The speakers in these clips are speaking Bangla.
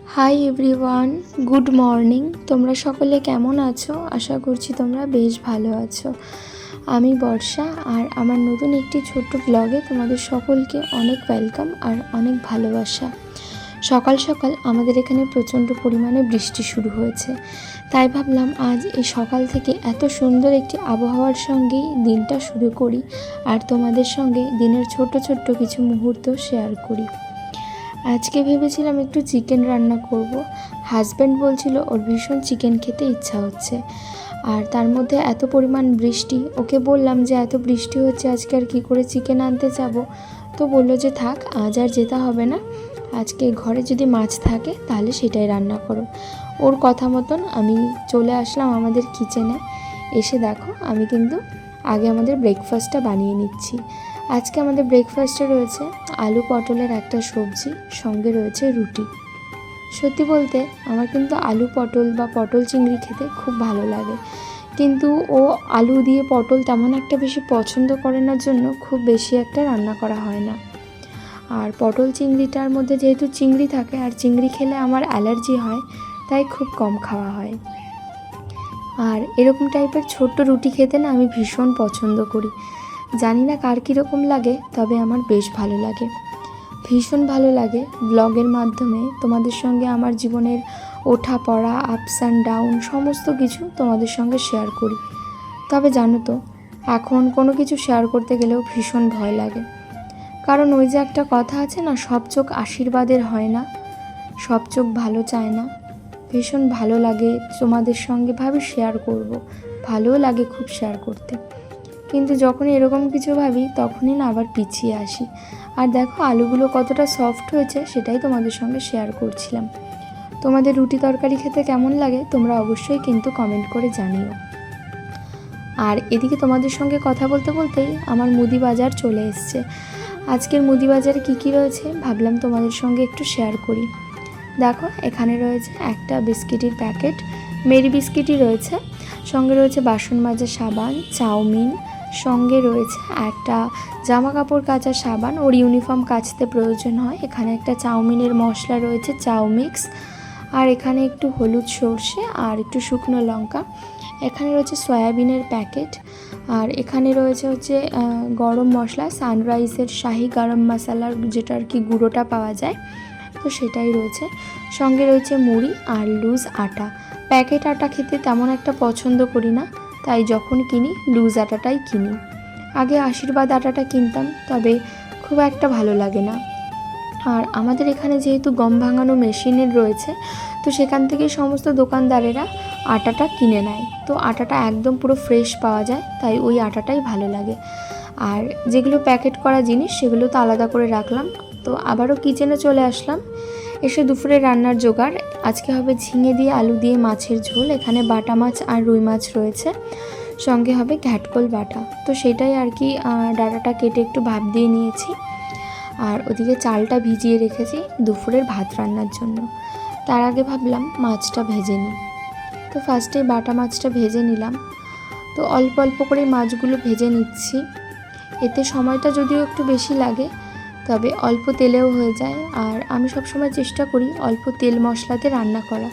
Hi everyone, good morning. তোমরা সকলে কেমন আছো? আশা করছি তোমরা বেশ ভালো আছো। আমি বর্ষা, আর আমার নতুন একটি ছোট্ট ব্লগে তোমাদের সকলকে অনেক ওয়েলকাম আর অনেক ভালোবাসা। সকাল সকাল আমাদের এখানে প্রচণ্ড পরিমাণে বৃষ্টি শুরু হয়েছে, তাই ভাবলাম আজ এই সকাল থেকে এত সুন্দর একটি আবহাওয়ার সঙ্গেই দিনটা শুরু করি আর তোমাদের সঙ্গে দিনের ছোট্ট ছোট্ট কিছু মুহূর্ত শেয়ার করি। আজকে ভেবেছিলাম একটু চিকেন রান্না করব। হাজব্যান্ড বলছিল ওর ভীষণ চিকেন খেতে ইচ্ছা হচ্ছে, আর তার মধ্যে এত পরিমাণ বৃষ্টি। ওকে বললাম যে এত বৃষ্টি হচ্ছে, আজকে আর কী করে চিকেন আনতে যাব। তো বলল যে থাক, আজ আর যেতে হবে না, আজকে ঘরে যদি মাছ থাকে তাহলে সেটাই রান্না করো। ওর কথা মতন আমি চলে আসলাম আমাদের কিচেনে। এসে দেখো আমি কিন্তু আগে আমাদের ব্রেকফাস্টটা বানিয়ে নিচ্ছি। আজকে আমাদের ব্রেকফাস্টে রয়েছে আলু পটলের একটা সবজি, সঙ্গে রয়েছে রুটি। সত্যি বলতে আমার কিন্তু আলু পটল বা পটল চিংড়ি খেতে খুব ভালো লাগে, কিন্তু ও আলু দিয়ে পটল তেমন একটা বেশি পছন্দ করে না, জন্য খুব বেশি একটা রান্না করা হয় না। আর পটল চিংড়িটার মধ্যে যেহেতু চিংড়ি থাকে, আর চিংড়ি খেলে আমার অ্যালার্জি হয়, তাই খুব কম খাওয়া হয়। আর এরকম টাইপের ছোট্ট রুটি খেতে না আমি ভীষণ পছন্দ করি। জানি না কার কীরকম লাগে, তবে আমার বেশ ভালো লাগে। ভীষণ ভালো লাগে ব্লগের মাধ্যমে তোমাদের সঙ্গে আমার জীবনের ওঠা পড়া, আপস অ্যান্ড ডাউন সমস্ত কিছু তোমাদের সঙ্গে শেয়ার করি। তবে জানো তো, এখন কোনো কিছু শেয়ার করতে গেলেও ভীষণ ভয় লাগে, কারণ ওই যে একটা কথা আছে না, সব চোখ আশীর্বাদের হয় না, সব চোখ ভালো চায় না। ভীষণ ভালো লাগে তোমাদের সঙ্গে ভাবে শেয়ার করব, ভালোও লাগে খুব শেয়ার করতে, কিন্তু যখনই এরকম কিছু ভাবি তখনই না আবার পিছিয়ে আসি। আর দেখো আলুগুলো কতটা সফট হয়েছে সেটাই তোমাদের সঙ্গে শেয়ার করছিলাম। তোমাদের রুটি তরকারি খেতে কেমন লাগে তোমরা অবশ্যই কিন্তু কমেন্ট করে জানিও। আর এদিকে তোমাদের সঙ্গে কথা বলতে বলতেই আমার মুদি বাজার চলে এসছে। আজকের মুদি বাজারে কী কী রয়েছে ভাবলাম তোমাদের সঙ্গে একটু শেয়ার করি। দেখো এখানে রয়েছে একটা বিস্কিটের প্যাকেট, মেরি বিস্কিটই রয়েছে, সঙ্গে রয়েছে বাসন মাজা সাবান, চাউমিন, সঙ্গে রয়েছে একটা জামা কাপড় কাচা সাবান, ওর ইউনিফর্ম কাচতে প্রয়োজন হয়। এখানে একটা চাউমিনের মশলা রয়েছে, চাউমিক্স, আর এখানে একটু হলুদ, সর্ষে আর একটু শুকনো লঙ্কা। এখানে রয়েছে সয়াবিনের প্যাকেট, আর এখানে রয়েছে গরম মশলা, সানরাইজের শাহি গরম মশলার যেটা আর কি গুঁড়োটা পাওয়া যায়, তো সেটাই রয়েছে। সঙ্গে রয়েছে মুড়ি আর লুজ আটা। প্যাকেট আটা খেতে তেমন একটা পছন্দ করি না, তাই যখন কিনি লুজ আটাটাই কিনি। আগে আশীর্বাদ আটাটা কিনতাম, তবে খুব একটা ভালো লাগে না। আর আমাদের এখানে যেহেতু গম ভাঙানো মেশিনের রয়েছে, তো সেখান থেকে সমস্ত দোকানদারেরা আটাটা কিনে নেয়, তো আটাটা একদম পুরো ফ্রেশ পাওয়া যায়, তাই ওই আটাটাই ভালো লাগে। আর যেগুলো প্যাকেট করা জিনিস সেগুলো তো আলাদা করে রাখলাম। তো আবারও কিচেনে চলে আসলাম। এসে দুপুরে রান্নার জোগাড়। আজকে হবে ঝিঙে দিয়ে আলু দিয়ে মাছের ঝোল। এখানে বাটা মাছ আর রুই মাছ রয়েছে, সঙ্গে হবে ঘ্যাটকল বাটা। তো সেটাই আর কি, ডাঁটাটা কেটে একটু ভাপ দিয়ে নিয়েছি, আর ওদিকে চালটা ভিজিয়ে রেখেছি দুপুরের ভাত রান্নার জন্য। তার আগে ভাবলাম মাছটা ভেজে নিই, তো ফার্স্টেই বাটা মাছটা ভেজে নিলাম। তো অল্প অল্প করে মাছগুলো ভেজে নিচ্ছি। এতে সময়টা যদিও একটু বেশি লাগে, তবে অল্প তেলেও হয়ে যায়। আর আমি সবসময় চেষ্টা করি অল্প তেল মশলাতে রান্না করা,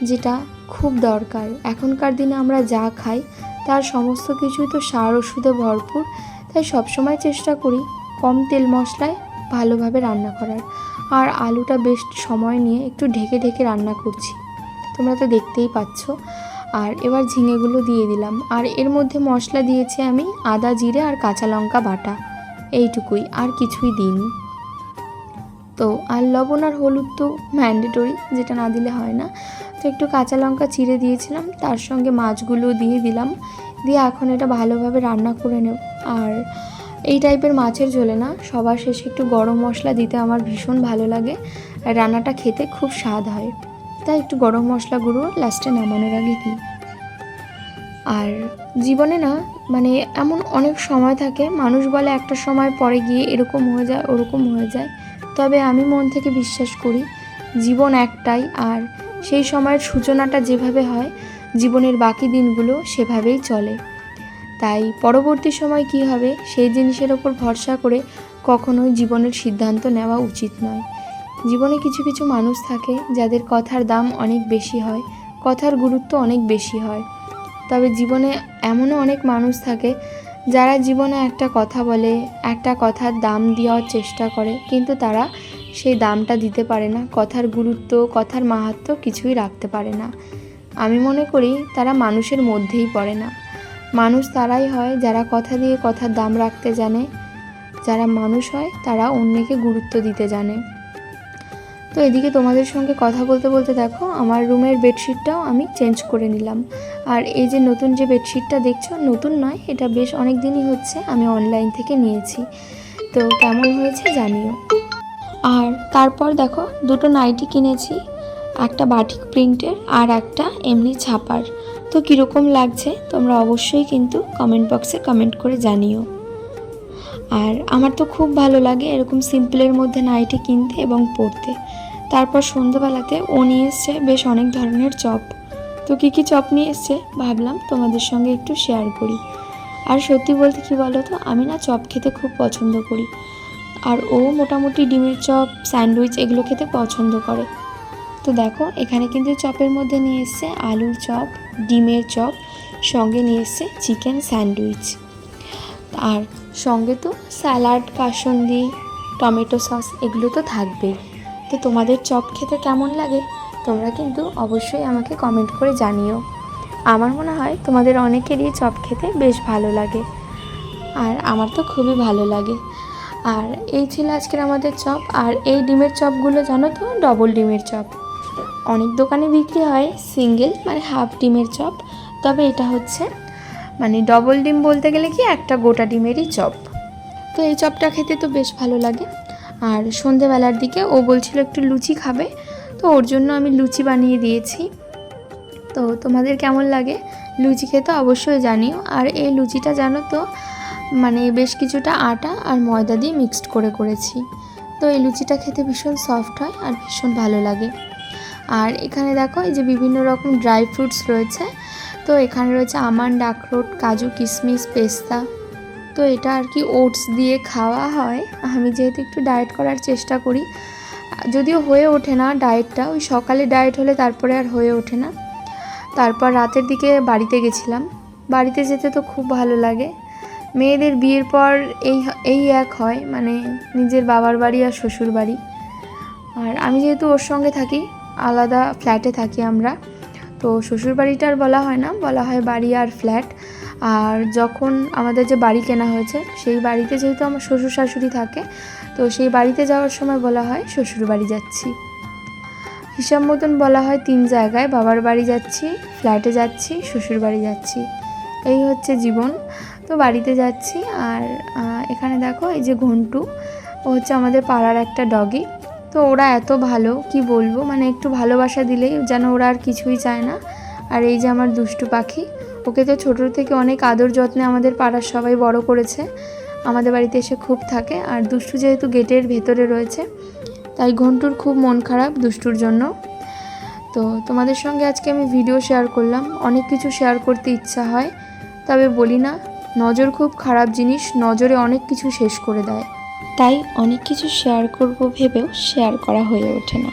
যেটা খুব দরকার। এখনকার দিনে আমরা যা খাই তার সমস্ত কিছুই তো সার ওষুধে ভরপুর, তাই সবসময় চেষ্টা করি কম তেল মশলায় ভালোভাবে রান্না করার। আর আলুটা বেশ সময় নিয়ে একটু ঢেকে ঢেকে রান্না করছি, তোমরা তো দেখতেই পাচ্ছ। আর এবার ঝিঙেগুলো দিয়ে দিলাম, আর এর মধ্যে মশলা দিয়েছি আমি আদা, জিরে আর কাঁচা লঙ্কা বাটা, এইটুকুই, আর কিছুই দিইনি। তো আর লবণ আর হলুদ তো ম্যান্ডেটরি, যেটা না দিলে হয় না। তো একটু কাঁচা লঙ্কা চিড়ে দিয়েছিলাম, তার সঙ্গে মাছগুলো দিয়ে দিলাম, দিয়ে এখন এটা ভালোভাবে রান্না করে নেব। আর এই টাইপের মাছের ঝোলে না সবার শেষে একটু গরম মশলা দিতে আমার ভীষণ ভালো লাগে, আর রান্নাটা খেতে খুব স্বাদ হয়, তাই একটু গরম মশলা গুঁড়ো লাস্টে নামানোর আগে দিই। আর জীবনে না এমন অনেক সময় থাকে, মানুষ বলে একটা সময় পরে গিয়ে এরকম হয়ে যায়, ওরকম হয়ে যায়, তবে আমি মন থেকে বিশ্বাস করি জীবন একটাই, আর সেই সময়ের সূচনাটা যেভাবে হয় জীবনের বাকি দিনগুলো সেভাবেই চলে। তাই পরবর্তী সময় কি হবে সেই জিনিসের ওপর ভরসা করে কখনোই জীবনের সিদ্ধান্ত নেওয়া উচিত নয়। জীবনে কিছু কিছু মানুষ থাকে যাদের কথার দাম অনেক বেশি হয়, কথার গুরুত্ব অনেক বেশি হয়। তবে জীবনে এমনও অনেক মানুষ থাকে যারা জীবনে একটা কথা বলে, একটা কথার দাম দেওয়ার চেষ্টা করে, কিন্তু তারা সেই দামটা দিতে পারে না, কথার গুরুত্ব, কথার মাহাত্ম্য কিছুই রাখতে পারে না। আমি মনে করি তারা মানুষের মধ্যেই পড়ে না। মানুষ তারাই হয় যারা কথা দিয়ে কথার দাম রাখতে জানে। যারা মানুষ হয় তারা অন্যকে গুরুত্ব দিতে জানে। তো এদিকে তোমাদের সঙ্গে কথা বলতে বলতে দেখো আমার রুমের বেডশিটটাও আমি চেঞ্জ করে নিলাম। আর এই যে নতুন যে বেডশিটটা দেখছো, নতুন নয়, এটা বেশ অনেক দিনই হচ্ছে, আমি অনলাইন থেকে নিয়েছি। তো কেমন হয়েছে জানিও। আর তারপর দেখো দুটো নাইটি কিনেছি, একটা বাটিক প্রিন্টের আর একটা এমনি ছাপার। তো কীরকম লাগছে তোমরা অবশ্যই কিন্তু কমেন্ট বক্সে কমেন্ট করে জানিও। আর আমার তো খুব ভালো লাগে এরকম সিম্পলের মধ্যে নাইটি কিনতে এবং পরতে। তারপর সন্ধ্যাবেলাতে ও নিয়ে এসছে বেশ অনেক ধরনের চপ। তো কী কী চপ নিয়ে এসছে ভাবলাম তোমাদের সঙ্গে একটু শেয়ার করি। আর সত্যি বলতে কী বলো তো, আমি না চপ খেতে খুব পছন্দ করি। আর ও মোটামুটি ডিমের চপ, স্যান্ডউইচ এগুলো খেতে পছন্দ করে। তো দেখো এখানে কিন্তু চপের মধ্যে নিয়ে এসছে আলুর চপ, ডিমের চপ, সঙ্গে নিয়ে এসছে চিকেন স্যান্ডউইচ। আর সঙ্গে তো স্যালাড, কাসুন্দি, টমেটো সস এগুলো তো থাকবেই। তো তোমাদের চপ খেতে কেমন লাগে তোমরা কিন্তু অবশ্যই আমাকে কমেন্ট করে জানিও। আমার মনে হয় তোমাদের অনেকেরই চপ খেতে বেশ ভালো লাগে, আর আমার তো খুবই ভালো লাগে। আর এই ছিল আজকের আমাদের চপ। আর এই ডিমের চপগুলো জানো তো ডবল ডিমের চপ। অনেক দোকানে বিক্রি হয় সিঙ্গেল মানে হাফ ডিমের চপ, তবে এটা হচ্ছে মানে ডবল ডিম বলতে গেলে কি একটা গোটা ডিমেরই চপ। তো এই চপটা খেতে তো বেশ ভালো লাগে। আর সন্ধেবেলার দিকে ও বলছিল একটু লুচি খাবে, তো ওর জন্য আমি লুচি বানিয়ে দিয়েছি। তো তোমাদের কেমন লাগে লুচি খেতে অবশ্যই জানিও। আর এই লুচিটা জানো তো মানে বেশ কিছুটা আটা আর ময়দা দিয়ে মিক্সড করেছি। তো এই লুচিটা খেতে ভীষণ সফট হয় আর ভীষণ ভালো লাগে। আর এখানে দেখো এই যে বিভিন্ন রকম ড্রাই ফ্রুটস রয়েছে। তো এখানে রয়েছে আমন্ড, আখরোট, কাজু, কিশমিশ, পেস্তা। তো এটা আর কি ওটস দিয়ে খাওয়া হয়। আমি যেহেতু একটু ডায়েট করার চেষ্টা করি, যদিও হয়ে ওঠে না ডায়েটটা, ওই সকালে ডায়েট হলে তারপরে আর হয়ে ওঠে না। তারপর রাতের দিকে বাড়িতে গেছিলাম। বাড়িতে যেতে তো খুব ভালো লাগে। মেয়েদের বিয়ের পর এই এক হয়, মানে নিজের বাবার বাড়ি আর শ্বশুর বাড়ি। আর আমি যেহেতু ওর সঙ্গে থাকি, আলাদা ফ্ল্যাটে থাকি আমরা, তো শ্বশুর বাড়িটা আর বলা হয় না, বলা হয় বাড়ি আর ফ্ল্যাট। আর যখন আমাদের যে বাড়ি কেনা হয়েছে সেই বাড়িতে যেহেতু আমার শ্বশুর শাশুড়ি থাকে, তো সেই বাড়িতে যাওয়ার সময় বলা হয় শ্বশুর বাড়ি যাচ্ছি। হিসাব মতন বলা হয় 3 জায়গায়, বাবার বাড়ি যাচ্ছি, ফ্ল্যাটে যাচ্ছি, শ্বশুর বাড়ি যাচ্ছি। এই হচ্ছে জীবন। তো বাড়িতে যাচ্ছি। আর এখানে দেখো এই যে ঘন্টু, ও হচ্ছে আমাদের পাড়ার একটা ডগি। তো ওরা এত ভালো কি বলবো, মানে একটু ভালোবাসা দিলেই যেন ওরা আর কিছুই চায় না। আর এই যে আমার দুষ্টু পাখি, ওকে তো ছোটোর থেকে অনেক আদর যত্নে আমাদের পাড়ার সবাই বড় করেছে। আমাদের বাড়িতে এসে খুব থাকে। আর দুষ্টু যেহেতু গেটের ভেতরে রয়েছে, তাই ঘন্টুর খুব মন খারাপ দুষ্টুর জন্য। তো তোমাদের সঙ্গে আজকে আমি ভিডিও শেয়ার করলাম। অনেক কিছু শেয়ার করতে ইচ্ছা হয়, তবে বলি না, নজর খুব খারাপ জিনিস, নজরে অনেক কিছু শেষ করে দেয়। তাই অনেক কিছু শেয়ার করব ভেবেও শেয়ার করা হয়ে ওঠে না।